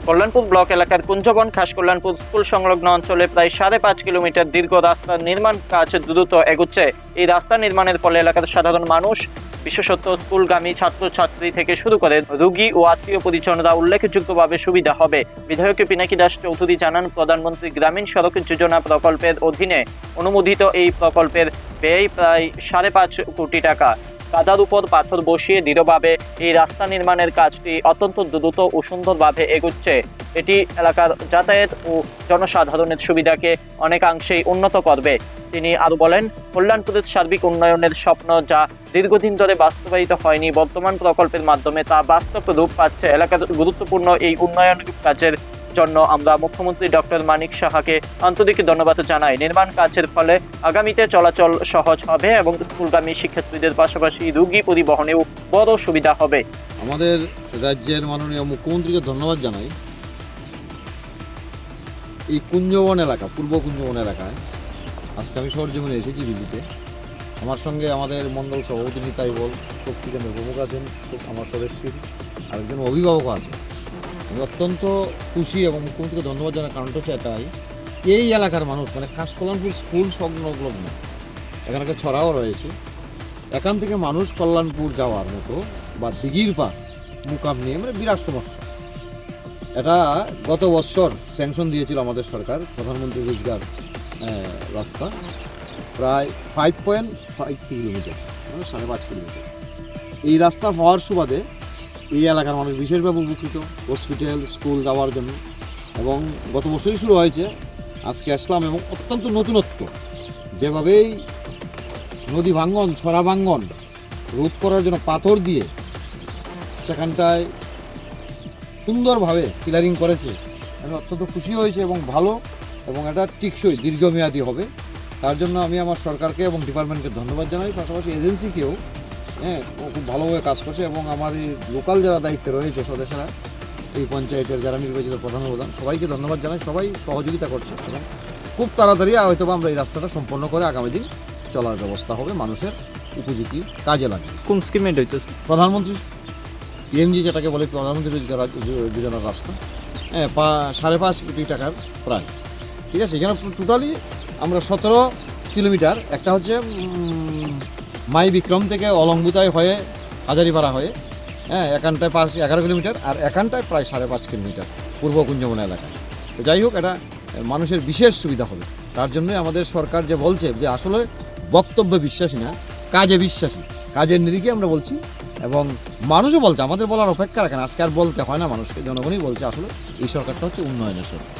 Kalyanpur block এলাকার কুঞ্জবন খাস Kalyanpur school সংলগ্ন অঞ্চলে প্রায় 5.5 কিলোমিটার দীর্ঘ রাস্তার নির্মাণ কাজ দ্রুত এগুচ্ছে। এই রাস্তা নির্মাণের ফলে এলাকার সাধারণ মানুষ, বিশেষত স্কুলগামী ছাত্রছাত্রী থেকে শুরু করে রোগী ও আত্মীয় পরিজনরা উল্লেখযোগ্যভাবে সুবিধা হবে। বিধায়ক পিনাকি দাস চৌধুরী জানান, প্রধানমন্ত্রী গ্রামীণ সড়ক যোজনা প্রকল্পের অধীনে অনুমোদিত এই প্রকল্পের ব্যয় প্রায় 5.5 কোটি টাকা। কাদার উপর পাথর বসিয়ে দৃঢ়ভাবে এই রাস্তা নির্মাণের কাজটি অত্যন্ত দ্রুত ও সুন্দরভাবে এগুচ্ছে। এটি এলাকার যাতায়াত ও জনসাধারণের সুবিধাকে অনেকাংশেই উন্নত করবে। তিনি আরো বলেন, কল্যাণপুরের সার্বিক উন্নয়নের স্বপ্ন যা দীর্ঘদিন ধরে বাস্তবায়িত হয়নি, বর্তমান প্রকল্পের মাধ্যমে তা বাস্তব রূপ পাচ্ছে। এলাকার গুরুত্বপূর্ণ এই উন্নয়ন কাজের জন্য আমরা মুখ্যমন্ত্রী ডক্টর মানিক সাহাকে আন্তরিক ধন্যবাদ জানাই। নির্মাণ কাজের ফলে আগামীতে চলাচল সহজ হবে এবং স্কুলগামী শিক্ষার্থীদের পাশাপাশি রোগী পরিবহনেও বড় সুবিধা হবে। আমাদের রাজ্যের মাননীয় মুখ্যমন্ত্রীকে ধন্যবাদ জানাই। এই কুঞ্জবন এলাকা, পূর্ব কুঞ্জবন এলাকায় আজকে আমি সরজমিনে এসেছি ভিজিটে। আমার সঙ্গে আমাদের মণ্ডল সভাপতি নিতাই বল, শক্তি কেন্দ্রের প্রমুখ আছেন, আমার সদস্যের আরেকজন অভিভাবক আছে। আমি অত্যন্ত খুশি এবং মুখ্যমন্ত্রীকে ধন্যবাদ জানার কারণটা হচ্ছে এটাই, এই এলাকার মানুষ মানে খাস কল্যাণপুর স্কুল সংলগ্ন, এখানে একটা ছড়াও রয়েছে, এখান থেকে মানুষ কল্যাণপুর যাওয়ার মতো বা দিঘির পার মুকাম নিয়ে মানে বিরাট সমস্যা। এটা গত বছর স্যাংশন দিয়েছিল আমাদের সরকার, প্রধানমন্ত্রী রোজগার রাস্তা, প্রায় 5.5 কিলোমিটার মানে 5.5 কিলোমিটার। এই রাস্তা হওয়ার সুবাদে এই এলাকার মানুষ বিশেষভাবে উপকৃত, হসপিটাল স্কুল যাওয়ার জন্য। এবং গত বছরই শুরু হয়েছে, আজকে আসলাম এবং অত্যন্ত নতুনত্ব, যেভাবেই নদী ভাঙ্গন, ছড়া ভাঙ্গন রোধ করার জন্য পাথর দিয়ে সেখানটায় সুন্দরভাবে ক্লিয়ারিং করেছে। আমি অত্যন্ত খুশি হয়েছে এবং ভালো, এবং এটা টিকসই দীর্ঘমেয়াদী হবে। তার জন্য আমি আমার সরকারকে এবং ডিপার্টমেন্টকে ধন্যবাদ জানাই, পাশাপাশি এজেন্সিকেও। ও খুব ভালোভাবে কাজ করছে এবং আমার এই লোকাল যারা দায়িত্বে রয়েছে সদস্যরা, এই পঞ্চায়েতের যারা নির্বাচিত প্রধান সবাইকে ধন্যবাদ জানাই। সবাই সহযোগিতা করছে এবং খুব তাড়াতাড়ি হয়তো আমরা এই রাস্তাটা সম্পন্ন করে আগামী দিন চলার ব্যবস্থা হবে, মানুষের উপযোগী কাজে লাগবে। কোন স্কিমে হইতেছে? প্রধানমন্ত্রী পিএমজি যেটাকে বলে প্রধানমন্ত্রী রোজগার যোজনার রাস্তা, 5.5 কোটি টাকার প্রায়। ঠিক আছে, এখানে টোটালি আমরা 17 কিলোমিটার, একটা হচ্ছে মাই বিক্রম থেকে অলম্বুতায় হয়ে হাজারিপাড়া হয়ে, এখানটায় 11 কিলোমিটার, আর এখানটায় প্রায় 5.5 কিলোমিটার পূর্ব কুঞ্জবন এলাকায়। তো যাই হোক, এটা মানুষের বিশেষ সুবিধা হবে। তার জন্যই আমাদের সরকার যে বলছে যে আসলে বক্তব্যে বিশ্বাসী না, কাজে বিশ্বাসী, কাজের নিরিখে আমরা বলছি। এবং মানুষও বলছে, আমাদের বলার অপেক্ষা রাখেন, আজকে আর বলতে হয় না মানুষকে, জনগণই বলছে আসলে এই সরকারটা হচ্ছে উন্নয়নের সরকার।